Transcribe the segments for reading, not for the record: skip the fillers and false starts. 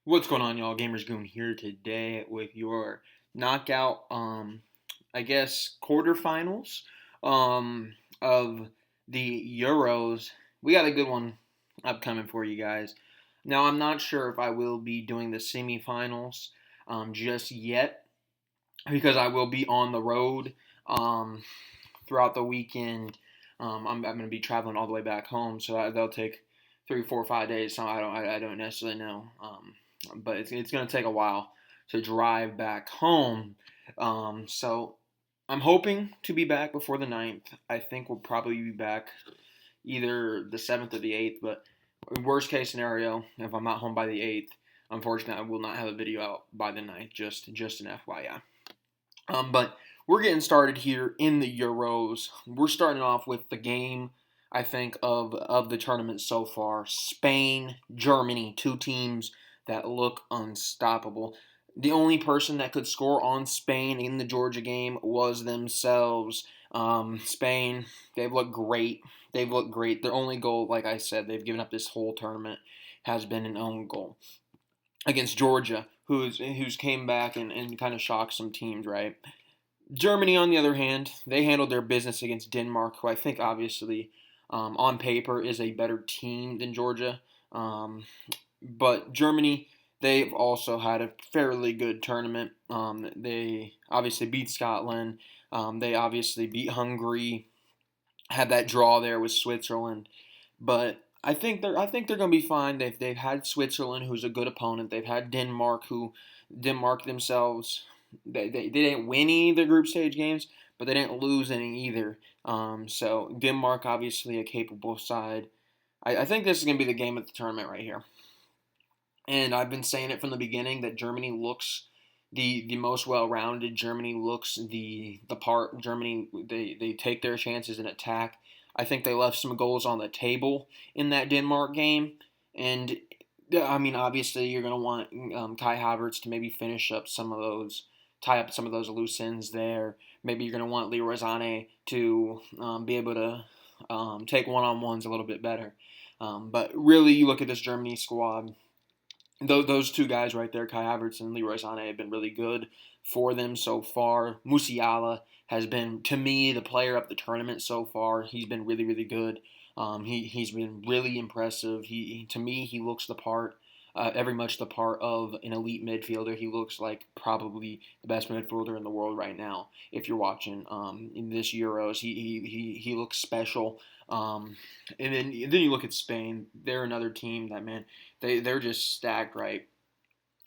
What's going on, y'all? Gamers Goon here today with your knockout, I guess, quarterfinals of the Euros. We got a good one upcoming for you guys. Now, I'm not sure if I will be doing the semifinals just yet because I will be on the road throughout the weekend. I'm going to be traveling all the way back home, so they'll take 3, 4, 5 days. So I don't necessarily know. But it's going to take a while to drive back home. So I'm hoping to be back before the 9th. I think we'll probably be back either the 7th or the 8th. But worst case scenario, if I'm not home by the 8th, unfortunately, I will not have a video out by the 9th. Just an FYI. But we're getting started here in the Euros. We're starting off with the game, I think, of the tournament so far. Spain, Germany, two teams that look unstoppable. The only person that could score on Spain in the Georgia game was themselves. Spain, they've looked great. They've looked great. Their only goal, like I said, they've given up this whole tournament, has been an own goal against Georgia, who's came back and kind of shocked some teams, right? Germany, on the other hand, they handled their business against Denmark, who I think obviously on paper is a better team than Georgia. But Germany, they've also had a fairly good tournament. They obviously beat Scotland. They obviously beat Hungary. Had that draw there with Switzerland, but I think they're going to be fine. They've had Switzerland, who's a good opponent. They've had Denmark themselves. They didn't win any of the group stage games, but they didn't lose any either. So Denmark, obviously a capable side. I think this is going to be the game of the tournament right here. And I've been saying it from the beginning that Germany looks the most well rounded. Germany looks the part. Germany they take their chances in attack. I think they left some goals on the table in that Denmark game, and I mean obviously you're gonna want Kai Havertz to maybe finish up some of those, tie up some of those loose ends there. Maybe you're gonna want Leroy Sané to be able to take one-on-ones a little bit better. But really, you look at this Germany squad, those two guys right there, Kai Havertz and Leroy Sané, have been really good for them so far. Musiala has been, to me, the player of the tournament so far. He's been really, really good. He's been really impressive. To me, he looks the part, very much the part of an elite midfielder. He looks like probably the best midfielder in the world right now. If you're watching in this Euros, he looks special. And then you look at Spain. They're another team that, man, they're just stacked, right?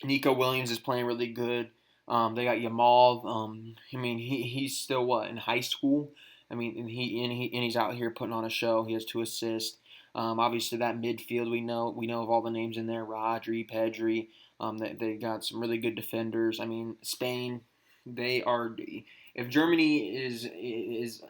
Nico Williams is playing really good. They got Yamal. I mean, he's still what, in high school? I mean, and he's out here putting on a show. He has 2 assists. Obviously, that midfield we know of all the names in there. Rodri, Pedri. They got some really good defenders. I mean, Spain. They are. If Germany is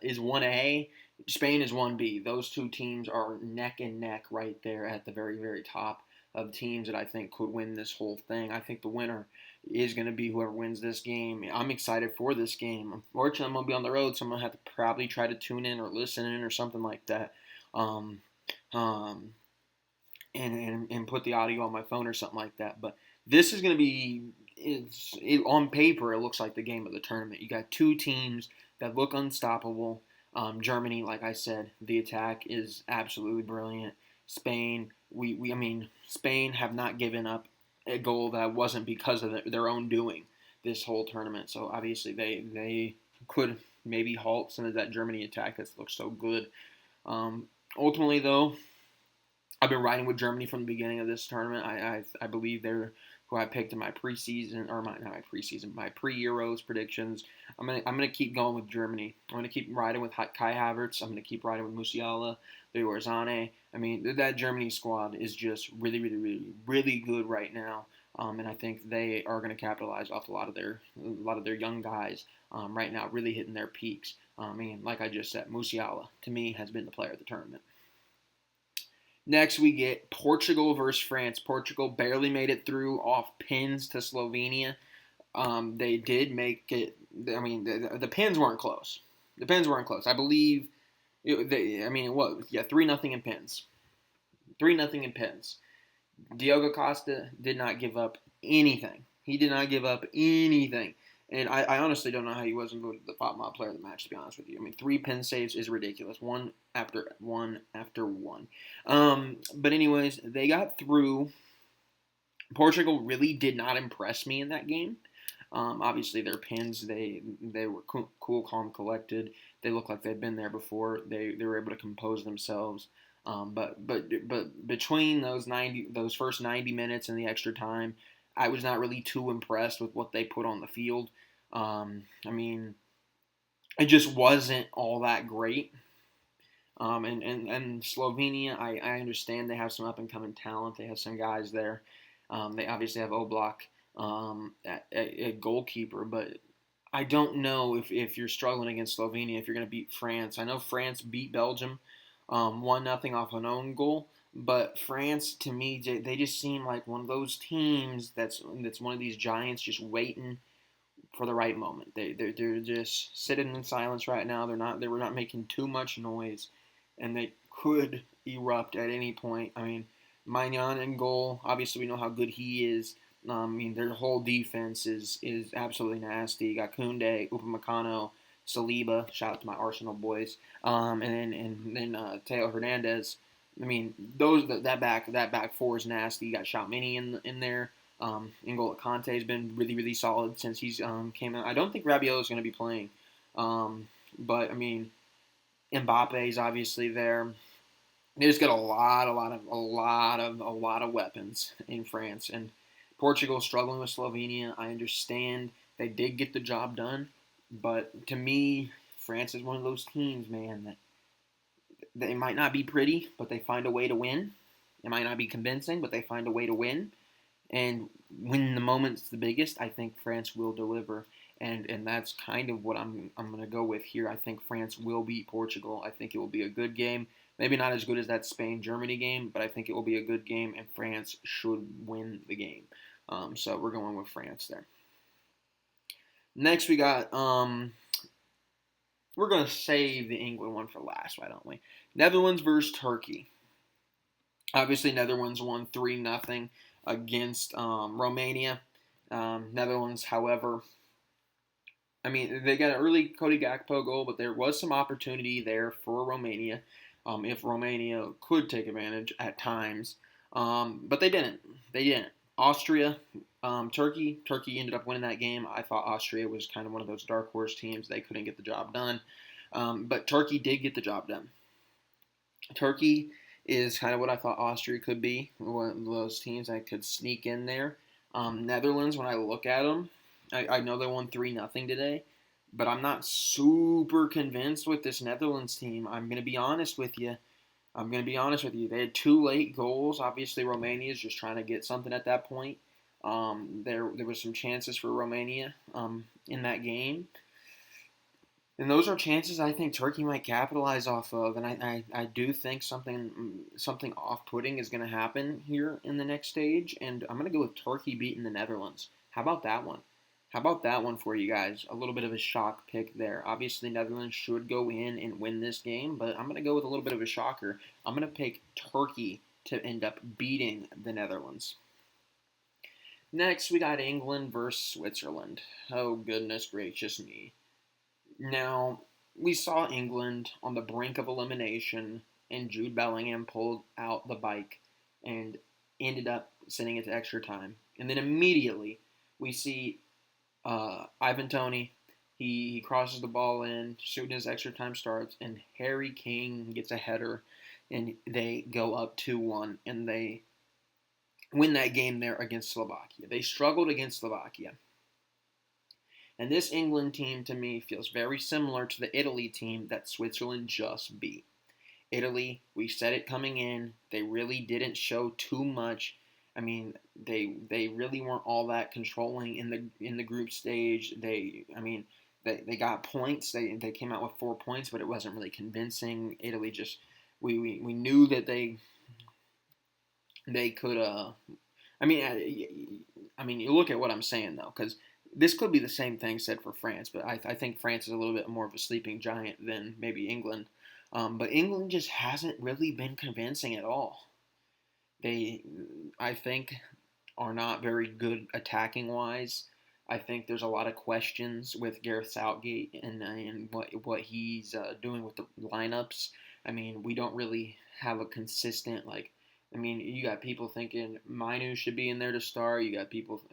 1A, Spain is 1B. Those two teams are neck and neck right there at the very, very top of teams that I think could win this whole thing. I think the winner is going to be whoever wins this game. I'm excited for this game. Unfortunately, I'm going to be on the road, so I'm going to have to probably try to tune in or listen in or something like that. Um, um, and put the audio on my phone or something like that. But this is going to be, on paper, it looks like the game of the tournament. You got two teams that look unstoppable. Germany, like I said, the attack is absolutely brilliant. Spain, I mean, Spain have not given up a goal that wasn't because of their own doing this whole tournament. So obviously they could maybe halt some of that Germany attack that's looked so good. Ultimately, though, I've been riding with Germany from the beginning of this tournament. I believe they're who I picked in my preseason, or not my preseason, my pre-Euros predictions. I'm gonna keep going with Germany. I'm gonna keep riding with Kai Havertz. I'm gonna keep riding with Musiala, Leroy Sané. I mean, that Germany squad is just really, really, really, really good right now. And I think they are going to capitalize off a lot of their young guys right now, really hitting their peaks. I mean, like I just said, Musiala to me has been the player of the tournament. Next, we get Portugal versus France. Portugal barely made it through off pins to Slovenia. They did make it. I mean, the pins weren't close. The pins weren't close. I believe. I mean, what? Yeah, 3-0 in pins. 3-0 in pins. Diogo Costa did not give up anything. He did not give up anything. And I honestly don't know how he wasn't voted the top mob player of the match, to be honest with you. I mean, 3 pen saves is ridiculous. One after one after one. But anyways, they got through. Portugal really did not impress me in that game. Obviously, their pins they were cool, calm, collected. They looked like they'd been there before. They were able to compose themselves. But between those first 90 minutes and the extra time, I was not really too impressed with what they put on the field. I mean, it just wasn't all that great. And Slovenia, I understand they have some up and coming talent. They have some guys there. They obviously have Oblak at goalkeeper, but I don't know if you're struggling against Slovenia, if you're going to beat France. I know France beat Belgium 1-0 off an own goal, but France, to me, they just seem like one of those teams that's one of these giants just waiting for the right moment. They're just sitting in silence right now. They were not making too much noise, and they could erupt at any point. I mean, Maignan in goal. Obviously, we know how good he is. I mean, their whole defense is absolutely nasty. You got Koundé, Upamecano, Saliba. Shout out to my Arsenal boys. And then Teo Hernandez. I mean, that back four is nasty. You got Shoutmini in there. N'Golo Kante has been really, really solid since he's came out. I don't think Rabiot is going to be playing, but I mean, Mbappe is obviously there. They just got a lot of weapons in France, and Portugal struggling with Slovenia. I understand they did get the job done, but to me, France is one of those teams, man, that they might not be pretty, but they find a way to win. It might not be convincing, but they find a way to win. And when the moment's the biggest, I think France will deliver, and that's kind of what I'm going to go with here. I think France will beat Portugal. I think it will be a good game. Maybe not as good as that Spain-Germany game, but I think it will be a good game, and France should win the game. So we're going with France there. Next, we got we're going to save the England one for last, why don't we? Netherlands versus Turkey. Obviously, Netherlands won 3-0 against Romania. Netherlands, however, I mean, they got an early Cody Gakpo goal, but there was some opportunity there for Romania if Romania could take advantage at times. But they didn't. They didn't. Austria, Turkey. Turkey ended up winning that game. I thought Austria was kind of one of those dark horse teams. They couldn't get the job done. But Turkey did get the job done. Turkey is kind of what I thought Austria could be, one of those teams that could sneak in there. Netherlands, when I look at them, I know they won 3-0 today, but I'm not super convinced with this Netherlands team. I'm going to be honest with you. They had 2 late goals. Obviously, Romania is just trying to get something at that point. There were some chances for Romania in that game. And those are chances I think Turkey might capitalize off of, and I do think something off-putting is going to happen here in the next stage, and I'm going to go with Turkey beating the Netherlands. How about that one? How about that one for you guys? A little bit of a shock pick there. Obviously, Netherlands should go in and win this game, but I'm going to go with a little bit of a shocker. I'm going to pick Turkey to end up beating the Netherlands. Next, we got England versus Switzerland. Oh, goodness gracious me. Now, we saw England on the brink of elimination, and Jude Bellingham pulled out the bike and ended up sending it to extra time. And then immediately, we see Ivan Toney. He crosses the ball in, shooting his extra time starts, and Harry Kane gets a header, and they go up 2-1, and they win that game there against Slovakia. They struggled against Slovakia. And this England team, to me, feels very similar to the Italy team that Switzerland just beat. Italy, we said it coming in, they really didn't show too much. I mean, they really weren't all that controlling in the group stage. They got points. They came out with 4 points, but it wasn't really convincing. Italy just we knew that they could. You look at what I'm saying though, because this could be the same thing said for France, but I think France is a little bit more of a sleeping giant than maybe England. But England just hasn't really been convincing at all. They, I think, are not very good attacking wise. I think there's a lot of questions with Gareth Southgate and what he's doing with the lineups. I mean, we don't really have a consistent like. I mean, you got people thinking Minu should be in there to start. You got people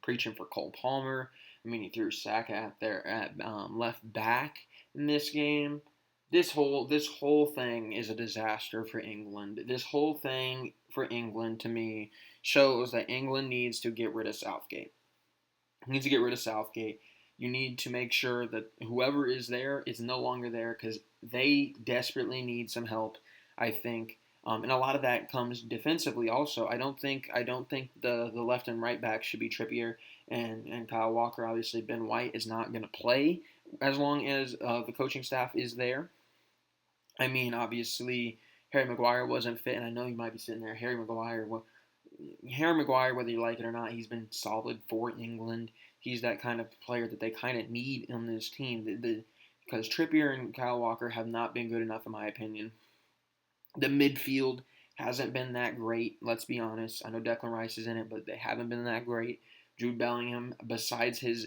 preaching for Cole Palmer. I mean, he threw Saka out there at left back in this game. This whole thing is a disaster for England. This whole thing for England to me shows that England needs to get rid of Southgate. Needs to get rid of Southgate. You need to make sure that whoever is there is no longer there because they desperately need some help. I think, and a lot of that comes defensively. Also, I don't think the left and right back should be Trippier and Kyle Walker. Obviously, Ben White is not going to play as long as the coaching staff is there. I mean, obviously, Harry Maguire wasn't fit, and I know you might be sitting there, Harry Maguire, whether you like it or not, he's been solid for England. He's that kind of player that they kind of need on this team. Because Trippier and Kyle Walker have not been good enough, in my opinion. The midfield hasn't been that great. Let's be honest. I know Declan Rice is in it, but they haven't been that great. Jude Bellingham, besides his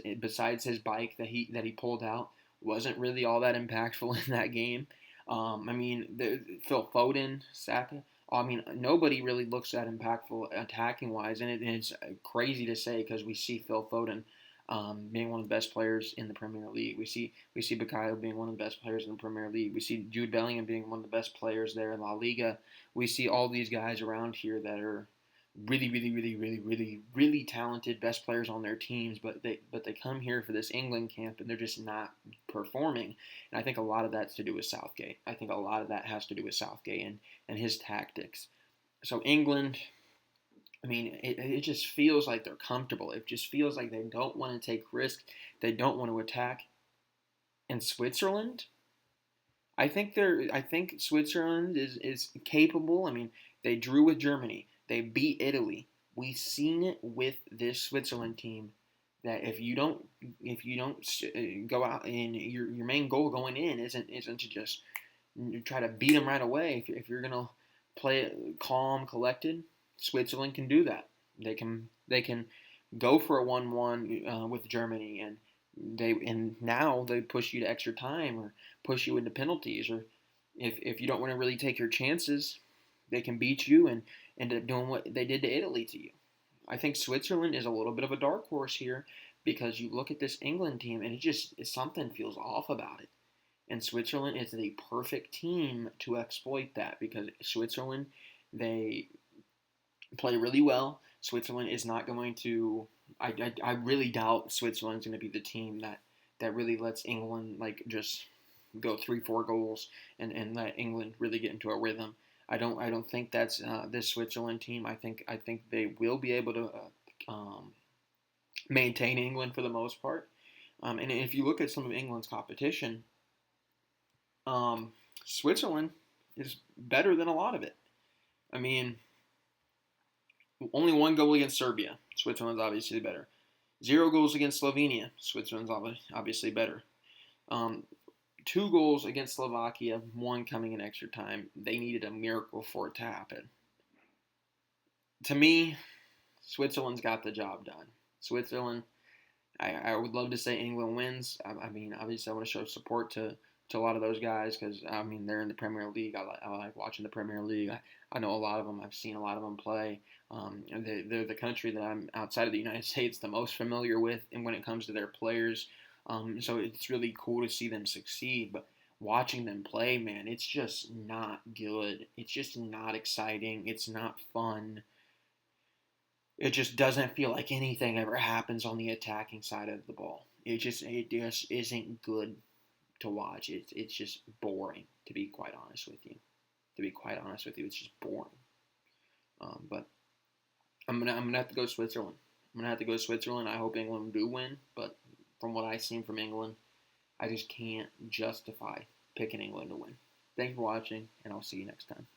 bike that he pulled out, wasn't really all that impactful in that game. I mean, Phil Foden, Saka. I mean, nobody really looks that impactful attacking wise, and it's crazy to say because we see Phil Foden being one of the best players in the Premier League. We see Bukayo being one of the best players in the Premier League. We see Jude Bellingham being one of the best players there in La Liga. We see all these guys around here that are really, really, really, really, really, really talented, best players on their teams, but they come here for this England camp and they're just not performing. And I think a lot of that's to do with Southgate. I think a lot of that has to do with Southgate and his tactics. So England, I mean, it just feels like they're comfortable. It just feels like they don't want to take risks. They don't want to attack. And Switzerland, I think Switzerland is capable. I mean, they drew with Germany. They beat Italy. We've seen it with this Switzerland team that if you don't go out and your main goal going in isn't to just try to beat them right away. If you're gonna play it calm, collected, Switzerland can do that. They can go for a 1-1 with Germany, and now they push you to extra time or push you into penalties, or if you don't want to really take your chances, they can beat you and end up doing what they did to Italy to you. I think Switzerland is a little bit of a dark horse here because you look at this England team and something feels off about it. And Switzerland is the perfect team to exploit that because Switzerland, they play really well. Switzerland is not going to. I really doubt Switzerland's going to be the team that really lets England like just go 3-4 goals and let England really get into a rhythm. I don't think that's this Switzerland team. I think they will be able to maintain England for the most part. And if you look at some of England's competition, um, Switzerland is better than a lot of it. I mean, only one goal against Serbia. Switzerland's obviously better. 0 goals against Slovenia. Switzerland's obviously better. Um, 2 goals against Slovakia, one coming in extra time. They needed a miracle for it to happen. To me, Switzerland's got the job done. Switzerland, I would love to say England wins. I mean, obviously, I want to show support to a lot of those guys because, I mean, they're in the Premier League. I like watching the Premier League. I know a lot of them. I've seen a lot of them play. They're the country that I'm outside of the United States the most familiar with, and when it comes to their players. So it's really cool to see them succeed. But watching them play, man, it's just not good. It's just not exciting. It's not fun. It just doesn't feel like anything ever happens on the attacking side of the ball. It just isn't good to watch. It's just boring, to be quite honest with you. To be quite honest with you, it's just boring. But I'm gonna have to go Switzerland. I'm gonna have to go Switzerland. I hope England do win, but from what I've seen from England, I just can't justify picking England to win. Thanks for watching, and I'll see you next time.